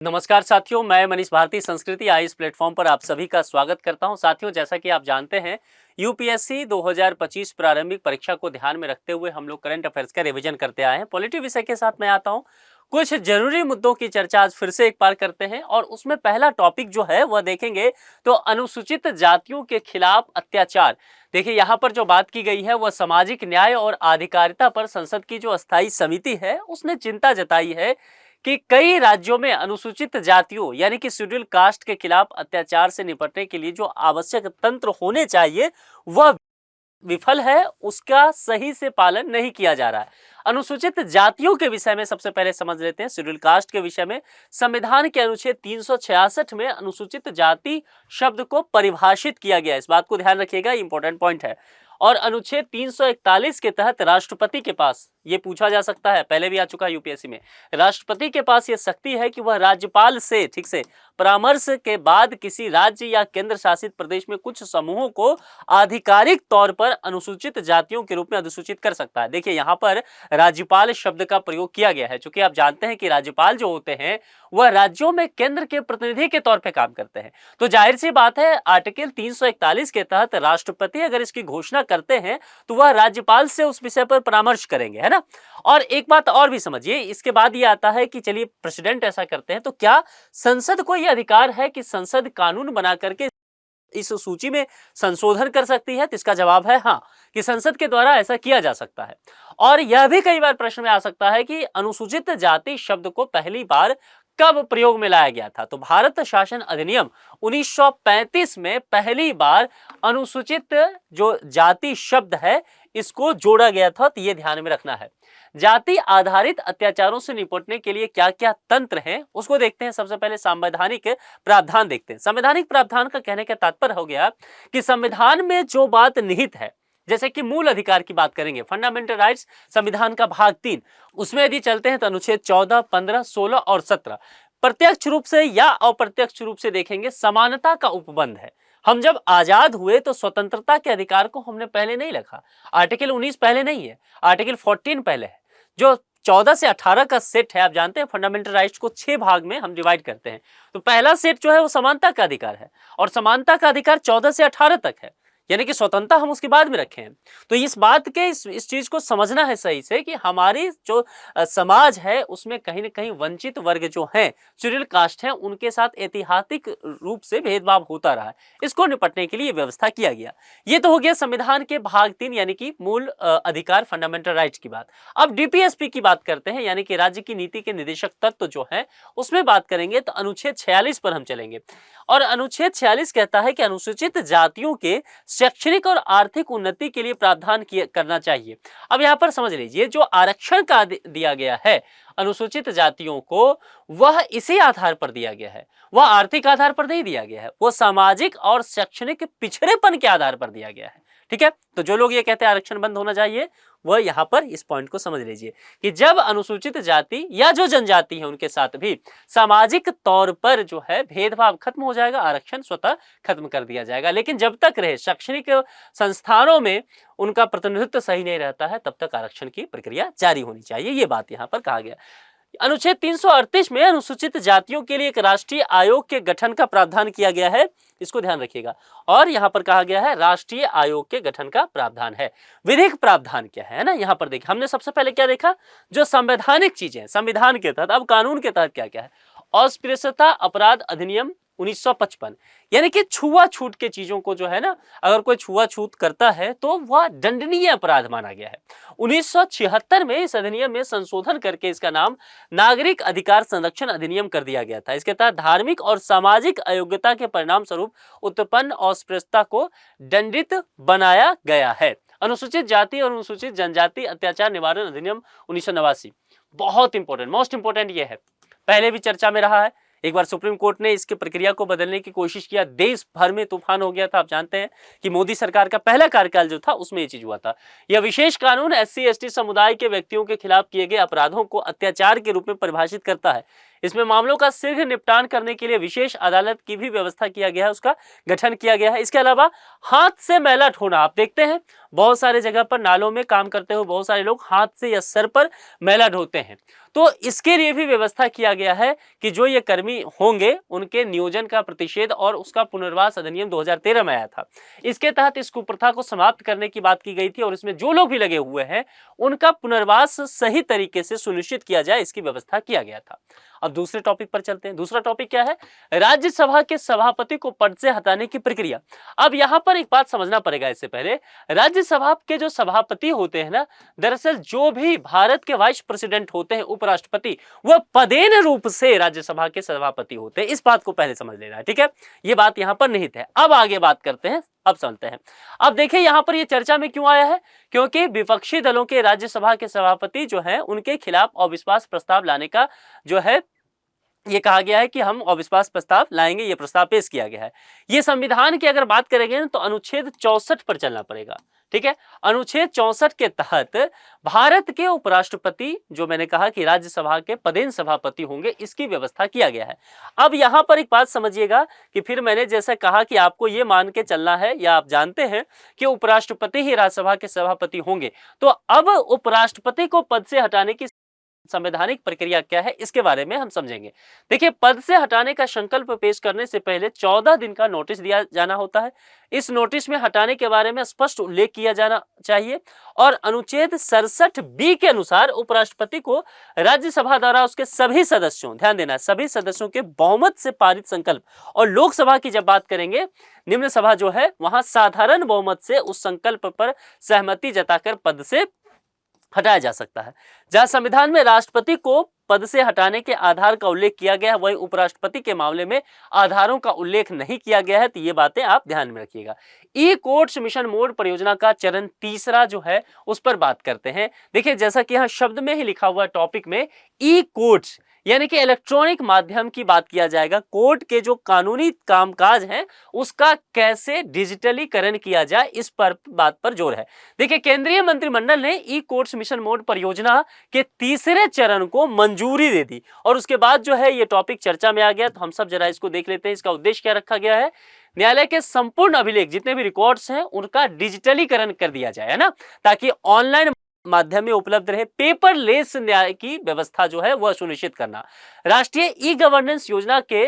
नमस्कार साथियों, मैं मनीष भारती संस्कृति आई इस प्लेटफॉर्म पर आप सभी का स्वागत करता हूं। साथियों, जैसा कि आप जानते हैं, यूपीएससी 2025 प्रारंभिक परीक्षा को ध्यान में रखते हुए हम लोग करंट अफेयर्स का रिवीजन करते आए हैं। पॉलिटी विषय के साथ मैं आता हूं। कुछ जरूरी मुद्दों की चर्चा आज फिर से एक बार करते हैं और उसमें पहला टॉपिक जो है वह देखेंगे तो अनुसूचित जातियों के खिलाफ अत्याचार। देखिए, यहाँ पर जो बात की गई है वह सामाजिक न्याय और आधिकारिता पर संसद की जो अस्थायी समिति है उसने चिंता जताई है कि कई राज्यों में अनुसूचित जातियों यानी कि शेड्यूल कास्ट के खिलाफ अत्याचार से निपटने के लिए जो आवश्यक तंत्र होने चाहिए वह विफल है, उसका सही से पालन नहीं किया जा रहा है। अनुसूचित जातियों के विषय में सबसे पहले समझ लेते हैं। शेड्यूल कास्ट के विषय में संविधान के अनुच्छेद 366 में अनुसूचित जाति शब्द को परिभाषित किया गया है। इस बात को ध्यान रखिएगा, इंपॉर्टेंट पॉइंट है। और अनुच्छेद 341 के तहत राष्ट्रपति के पास ये पूछा जा सकता है, पहले भी आ चुका है यूपीएससी में, राष्ट्रपति के पास ये शक्ति है कि वह राज्यपाल से ठीक से परामर्श के बाद किसी राज्य या केंद्र शासित प्रदेश में कुछ समूहों को आधिकारिक तौर पर अनुसूचित जातियों के रूप में अधिसूचित कर सकता है। देखिए, यहाँ पर राज्यपाल शब्द का प्रयोग किया गया है, क्योंकि आप जानते हैं कि राज्यपाल जो होते हैं वह राज्यों में केंद्र के प्रतिनिधि के तौर पर काम करते हैं। तो जाहिर सी बात है, आर्टिकल 341 के तहत राष्ट्रपति अगर इसकी घोषणा करते हैं तो वह राज्यपाल से उस विषय पर परामर्श करेंगे, है ना। और एक बात और भी समझिए, इसके बाद ये आता है कि चलिए प्रेसिडेंट ऐसा करते हैं तो क्या संसद को यह अधिकार है कि संसद कानून बना करके इस सूची में संशोधन कर सकती है? तो इसका जवाब है हाँ, कि संसद के द्वारा ऐसा किया जा सकता है। और यह भी कई बार प्रश्न में आ सकता है कि अनुसूचित जाति शब्द को पहली बार कब प्रयोग में लाया गया था? तो भारत शासन अधिनियम 1935 में पहली बार अनुसूचित जो जाति शब्द है इसको जोड़ा गया था। तो ये ध्यान में रखना है। जाति आधारित अत्याचारों से निपटने के लिए क्या क्या तंत्र हैं उसको देखते हैं। सबसे पहले संवैधानिक प्रावधान देखते हैं। संवैधानिक प्रावधान का कहने का तात्पर्य हो गया कि संविधान में जो बात निहित है, जैसे कि मूल अधिकार की बात करेंगे, फंडामेंटल राइट्स, संविधान का भाग 3, उसमें यदि चलते हैं तो अनुच्छेद 14, 15, 16 और 17 प्रत्यक्ष रूप से या अप्रत्यक्ष रूप से देखेंगे समानता का उपबंध है। हम जब आजाद हुए तो स्वतंत्रता के अधिकार को हमने पहले नहीं रखा। आर्टिकल 19 पहले नहीं है, आर्टिकल 14 पहले है। जो 14 से 18 का सेट है, आप जानते हैं फंडामेंटल राइट्स को 6 भाग में हम डिवाइड करते हैं। तो पहला सेट जो है वो समानता का अधिकार है, और समानता का अधिकार 14 से 18 तक है, यानी कि स्वतंत्रता हम उसके बाद में रखे हैं। तो इस बात के इस चीज को समझना है सही से कि हमारी जो समाज है उसमें कहीं ना कहीं वंचित वर्ग जो हैं, शेड्यूल कास्ट हैं, उनके साथ ऐतिहासिक रूप से भेदभाव होता रहा है। इसको निपटने के लिए व्यवस्था किया गया। ये तो हो गया संविधान के भाग 3 यानी कि मूल अधिकार, फंडामेंटल राइट्स की बात। अब डीपीएसपी की बात करते हैं, यानी कि राज्य की नीति के निर्देशक तत्व जो है उसमें बात करेंगे तो अनुच्छेद 46 पर हम चलेंगे। और अनुच्छेद 46 कहता है कि अनुसूचित जातियों के शैक्षणिक और आर्थिक उन्नति के लिए प्रावधान करना चाहिए। अब यहाँ पर समझ लीजिए, जो आरक्षण का दिया गया है अनुसूचित जातियों को, वह इसी आधार पर दिया गया है, वह आर्थिक आधार पर नहीं दिया गया है, वो सामाजिक और शैक्षणिक पिछड़ेपन के आधार पर दिया गया है। ठीक है, तो जो लोग ये कहते हैं आरक्षण बंद होना चाहिए, वह यहाँ पर इस पॉइंट को समझ लीजिए कि जब अनुसूचित जाति या जो जनजाति है उनके साथ भी सामाजिक तौर पर जो है भेदभाव खत्म हो जाएगा, आरक्षण स्वतः खत्म कर दिया जाएगा। लेकिन जब तक रहे शैक्षणिक संस्थानों में उनका प्रतिनिधित्व सही नहीं रहता है, तब तक आरक्षण की प्रक्रिया जारी होनी चाहिए। ये बात यहाँ पर कहा गया। अनुच्छेद 338 में अनुसूचित जातियों के लिए एक राष्ट्रीय आयोग के गठन का प्रावधान किया गया है, इसको ध्यान रखिएगा। और यहाँ पर कहा गया है राष्ट्रीय आयोग के गठन का प्रावधान है। विधिक प्रावधान क्या है ना, यहाँ पर देखिए, हमने सबसे पहले क्या देखा, जो संवैधानिक चीजें संविधान के तहत। अब कानून के तहत क्या क्या है। अस्पृश्यता अपराध अधिनियम 1955, यानी कि छुआछूत के चीजों को जो है ना, अगर कोई छुआछूत करता है तो वह दंडनीय अपराध माना गया है। 1976 में इस अधिनियम में संशोधन करके इसका नाम नागरिक अधिकार संरक्षण अधिनियम कर दिया गया था। इसके तहत धार्मिक और सामाजिक अयोग्यता के परिणाम स्वरूप उत्पन्न अस्पृश्यता को दंडित बनाया गया है। अनुसूचित जाति और अनुसूचित जनजाति अत्याचार निवारण अधिनियम 1989 बहुत इंपॉर्टेंट, मोस्ट इंपॉर्टेंट ये है, पहले भी चर्चा में रहा है। एक बार सुप्रीम कोर्ट ने इसकी प्रक्रिया को बदलने की कोशिश किया, देश भर में तूफान हो गया था। आप जानते हैं कि मोदी सरकार का पहला कार्यकाल जो था उसमें ये चीज हुआ था। यह विशेष कानून SC ST समुदाय के व्यक्तियों के खिलाफ किए गए अपराधों को अत्याचार के रूप में परिभाषित करता है। इसमें मामलों का शीघ्र निपटान करने के लिए विशेष अदालत की भी व्यवस्था किया गया है, उसका गठन किया गया है। इसके अलावा हाथ से मैला ढोना, आप देखते हैं बहुत सारे जगह पर नालों में काम करते हुए बहुत सारे लोग हाथ से या सर पर मैला ढोते हैं, तो इसके लिए भी व्यवस्था किया गया है कि जो ये कर्मी होंगे उनके नियोजन का प्रतिषेध और उसका पुनर्वास अधिनियम 2013 में आया था। इसके तहत इस कुप्रथा को समाप्त करने की बात की गई थी और इसमें जो लोग भी लगे हुए हैं उनका पुनर्वास सही तरीके से सुनिश्चित किया जाए, इसकी व्यवस्था किया गया था। अब दूसरे टॉपिक पर चलते हैं। दूसरा टॉपिक क्या है? राज्यसभा के सभापति को पद से हटाने की प्रक्रिया। अब यहां पर एक बात समझना पड़ेगा, इससे पहले राज्यसभा के जो सभापति होते हैं ना, दरअसल जो भी भारत के वाइस प्रेसिडेंट होते हैं, उपराष्ट्रपति, वह पदेन रूप से राज्यसभा के सभापति होते हैं। इस बात को पहले समझ लेना है, ठीक है? ये बात यहां पर निहित है। अब आगे बात करते हैं, अब चलते हैं। अब देखिए यहां पर ये चर्चा में क्यों आया है, क्योंकि विपक्षी दलों के राज्यसभा के सभापति जो है उनके खिलाफ अविश्वास प्रस्ताव लाने का जो है ये कहा गया है कि हम अविश्वास प्रस्ताव लाएंगे, ये प्रस्ताव पेश किया गया है। ये संविधान की अगर बात करेंगे तो अनुच्छेद 64 पर चलना पड़ेगा, ठीक है? अनुच्छेद 64 के तहत भारत के उपराष्ट्रपति, जो मैंने कहा कि राज्यसभा के पदेन सभापति होंगे, इसकी व्यवस्था किया गया है। अब यहां पर एक बात समझिएगा कि फिर मैंने जैसा कहा कि आपको ये मान के चलना है या आप जानते हैं कि उपराष्ट्रपति ही राज्यसभा के सभापति होंगे, तो अब उपराष्ट्रपति को पद से हटाने की संवैधानिक प्रक्रिया क्या है, इसके बारे में हम समझेंगे। देखिए, पद से हटाने का संकल्प पेश करने से पहले 14 दिन का नोटिस दिया जाना होता है। इस नोटिस में हटाने के बारे में स्पष्ट उल्लेख किया जाना चाहिए और अनुच्छेद 67B के अनुसार उपराष्ट्रपति को राज्यसभा द्वारा उसके सभी सदस्यों, ध्यान देना, सभी सदस्यों के बहुमत से पारित संकल्प, और लोकसभा की जब बात करेंगे, निम्न सभा जो है वहां साधारण बहुमत से उस संकल्प पर सहमति जताकर पद से हटाया जा सकता है। जहां संविधान में राष्ट्रपति को पद से हटाने के आधार का उल्लेख किया गया है, वहीं उपराष्ट्रपति के मामले में आधारों का उल्लेख नहीं किया गया है, तो ये बातें आप ध्यान में रखिएगा। ई कोर्ट्स मिशन मोड परियोजना का चरण तीसरा जो है उस पर बात करते हैं। देखिए, जैसा कि यहाँ शब्द में ही लिखा हुआ टॉपिक में ई कोर्ट्स यानी कि इलेक्ट्रॉनिक माध्यम की बात किया जाएगा। कोर्ट के जो कानूनी कामकाज हैं उसका कैसे डिजिटलीकरण किया जाए, इस पर बात पर जोर है। देखिए, केंद्रीय मंत्रिमंडल ने ई कोर्ट्स मिशन मोड परियोजना के तीसरे चरण को मंजूरी दे दी और उसके बाद जो है ये टॉपिक चर्चा में आ गया। तो हम सब जरा इसको देख लेते हैं। इसका उद्देश्य क्या रखा गया है? न्यायालय के संपूर्ण अभिलेख, जितने भी रिकॉर्ड्स हैं, उनका डिजिटलीकरण कर दिया जाए, है ना, ताकि ऑनलाइन माध्यम में उपलब्ध रहे। पेपरलेस न्याय की व्यवस्था जो है वह सुनिश्चित करना। राष्ट्रीय ई गवर्नेंस योजना के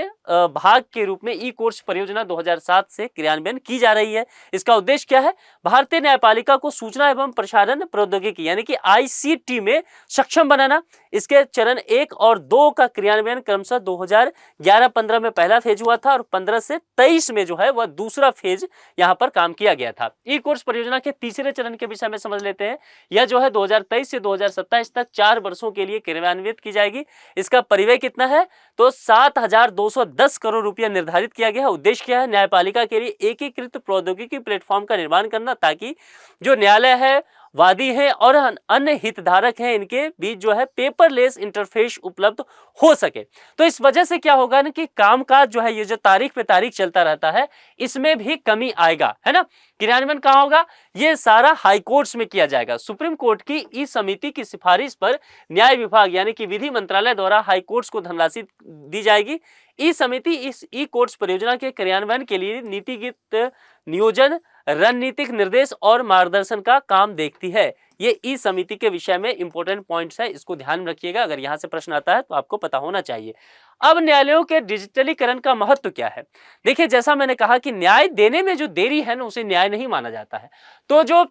भाग के रूप में ई कोर्ट्स परियोजना 2007 से क्रियान्वयन की जा रही है। इसका उद्देश्य क्या है? भारतीय न्यायपालिका को सूचना एवं प्रसारण प्रौद्योगिकी यानी कि ICT में सक्षम बनाना। इसके चरण 1 और 2 का क्रियान्वयन क्रमशः 2011-15 में पहला फेज हुआ था और 15 से 23 में जो है वह दूसरा फेज यहाँ पर काम किया गया था। ई कोर्ट्स परियोजना के तीसरे चरण के विषय में समझ लेते हैं। यह जो है 2023 से 2027 तक 4 वर्षों के लिए क्रियान्वित की जाएगी। इसका परिव्यय कितना है? तो 7,210 करोड़ रुपया निर्धारित किया गया है। उद्देश्य क्या है? न्यायपालिका के लिए एकीकृत प्रौद्योगिकी प्लेटफॉर्म का निर्माण करना, ताकि जो न्यायालय है, वादी है और अन्य हितधारक हैं, इनके बीच जो है पेपरलेस इंटरफेस उपलब्ध हो सके। तो इस वजह से क्या होगा ना कि कामकाज जो है ये जो तारीख पे तारीख चलता रहता है, इसमें भी कमी आएगा, है ना। क्रियान्वयन कहाँ होगा? ये सारा हाई कोर्ट्स में किया जाएगा। सुप्रीम कोर्ट की ई समिति की सिफारिश पर न्याय विभाग यानी कि विधि मंत्रालय द्वारा हाई कोर्ट्स को धनराशि दी जाएगी। ई समिति इस ई कोर्ट्स परियोजना के क्रियान्वयन के लिए नीतिगत नियोजन, रणनीतिक निर्देश और मार्गदर्शन का काम देखती है। ये ई समिति के विषय में इंपॉर्टेंट पॉइंट्स है, इसको ध्यान में रखिएगा। अगर यहां से प्रश्न आता है तो आपको पता होना चाहिए। अब न्यायालयों के डिजिटलीकरण का महत्व क्या है? देखिए, जैसा मैंने कहा कि न्याय देने में जो देरी है ना, उसे न्याय नहीं माना जाता है। तो जो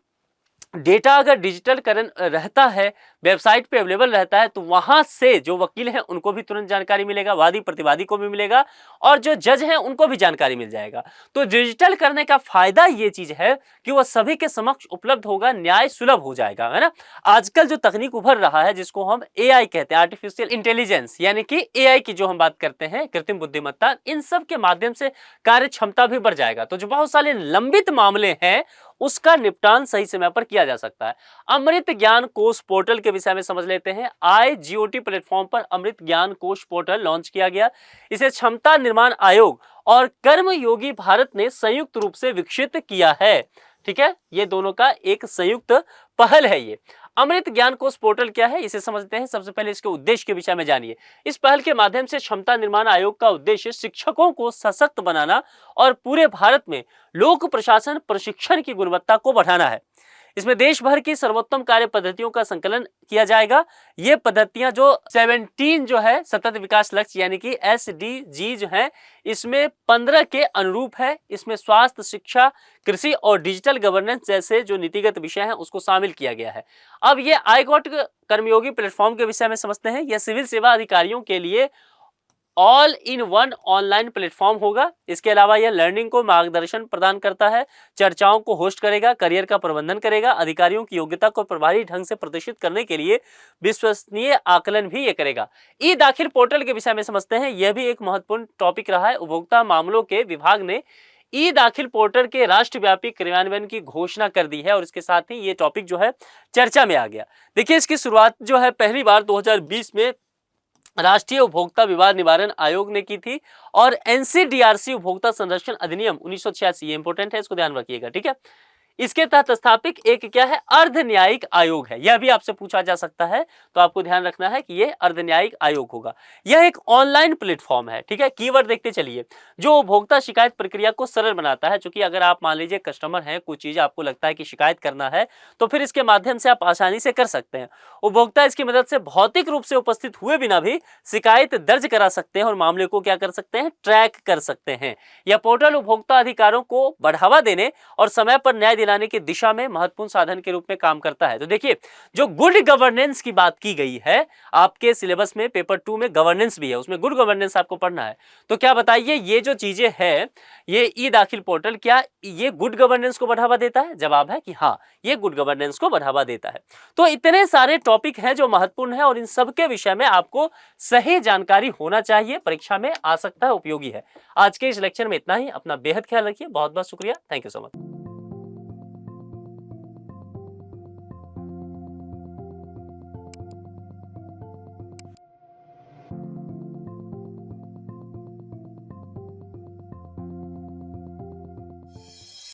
डेटा अगर डिजिटलकरण रहता है, वेबसाइट पे अवेलेबल रहता है, तो वहां से जो वकील हैं उनको भी तुरंत जानकारी मिलेगा, वादी प्रतिवादी को भी मिलेगा और जो जज हैं उनको भी जानकारी मिल जाएगा। तो डिजिटल करने का फायदा ये चीज है कि वह सभी के समक्ष उपलब्ध होगा, न्याय सुलभ हो जाएगा, है ना। आजकल जो तकनीक उभर रहा है जिसको हम AI कहते हैं, आर्टिफिशियल इंटेलिजेंस, यानी कि AI की जो हम बात करते हैं, कृत्रिम बुद्धिमत्ता, इन सब के माध्यम से कार्य क्षमता भी बढ़ जाएगा। तो जो बहुत सारे लंबित मामले हैं उसका निपटान सही समय पर किया जा सकता है। अमृत ज्ञान कोश पोर्टल के विषय में समझ लेते हैं। IGOT प्लेटफॉर्म पर अमृत ज्ञान कोश पोर्टल लॉन्च किया गया। इसे क्षमता निर्माण आयोग और कर्मयोगी भारत ने संयुक्त रूप से विकसित किया है। ठीक है, ये दोनों का एक संयुक्त पहल है। ये अमृत ज्ञान कोश पोर्टल क्या है, इसे समझते हैं। सबसे पहले इसके उद्देश्य के विषय में जानिए। इस पहल के माध्यम से क्षमता निर्माण आयोग का उद्देश्य शिक्षकों को सशक्त बनाना और पूरे भारत में लोक प्रशासन प्रशिक्षण की गुणवत्ता को बढ़ाना है। इसमें देश भर की सर्वोत्तम कार्य पद्धतियों का संकलन किया जाएगा। ये पद्धतियां जो 17 जो है सतत विकास लक्ष्य यानी कि SDG जो है, इसमें 15 के अनुरूप है। इसमें स्वास्थ्य, शिक्षा, कृषि और डिजिटल गवर्नेंस जैसे जो नीतिगत विषय हैं उसको शामिल किया गया है। अब ये आईगॉट कर्मयोगी प्लेटफॉर्म के विषय में समझते हैं। यह सिविल सेवा अधिकारियों के लिए all in one online platform होगा। इसके अलावा यह लर्निंग को मार्गदर्शन प्रदान करता है, चर्चाओं को होस्ट करेगा, करियर का प्रबंधन करेगा, अधिकारियों की योग्यता को प्रभावी ढंग से प्रदर्शित करने के लिए विश्वसनीय आकलन भी ये करेगा। ई दाखिल पोर्टल के विषय में समझते हैं। यह भी एक महत्वपूर्ण टॉपिक रहा है। उपभोक्ता मामलों के विभाग ने ई दाखिल पोर्टल के राष्ट्रव्यापी क्रियान्वयन की घोषणा कर दी है और इसके साथ ही ये टॉपिक जो है चर्चा में आ गया। देखिए, इसकी शुरुआत जो है पहली बार 2020 में राष्ट्रीय उपभोक्ता विवाद निवारण आयोग ने की थी और NCDRC उपभोक्ता संरक्षण अधिनियम 1986, ये इंपॉर्टेंट है, इसको ध्यान रखिएगा, ठीक है। इसके तहत स्थापित एक क्या है, अर्ध न्यायिक आयोग है। यह भी आपसे पूछा जा सकता है, तो आपको ध्यान रखना है कि यह अर्ध न्यायिक आयोग होगा। यह एक ऑनलाइन प्लेटफॉर्म है, ठीक है। कीवर्ड देखते चलिए, जो उपभोक्ता शिकायत प्रक्रिया को सरल बनाता है। क्योंकि अगर आप मान लीजिए कस्टमर हैं, कुछ चीज आपको लगता है कि शिकायत करना है, तो फिर इसके माध्यम से आप आसानी से कर सकते हैं। उपभोक्ता इसकी मदद से भौतिक रूप से उपस्थित हुए बिना भी शिकायत दर्ज करा सकते हैं और मामले को क्या कर सकते हैं, ट्रैक कर सकते हैं। यह पोर्टल उपभोक्ता अधिकारों को बढ़ावा देने और समय पर न्याय दिलाने की दिशा में महत्वपूर्ण साधन के रूप में काम करता है। तो देखिए, जो गुड गवर्नेंस की बात की गई है, आपके सिलेबस में पेपर 2 में गवर्नेंस भी है, उसमें गुड गवर्नेंस आपको पढ़ना है। तो क्या बताइए, ये जो चीजें हैं, ये ई दाखिल पोर्टल क्या ये गुड गवर्नेंस को बढ़ावा देता है? जवाब है कि हाँ, ये गुड गवर्नेंस को बढ़ावा देता है। तो इतने सारे टॉपिक हैं जो महत्वपूर्ण है और इन सब के विषय में आपको सही जानकारी होना चाहिए, परीक्षा में आ सकता है, उपयोगी है। आज के इस लेक्चर में इतना ही। अपना बेहद ख्याल रखिए। बहुत बहुत शुक्रिया। Thank you so much.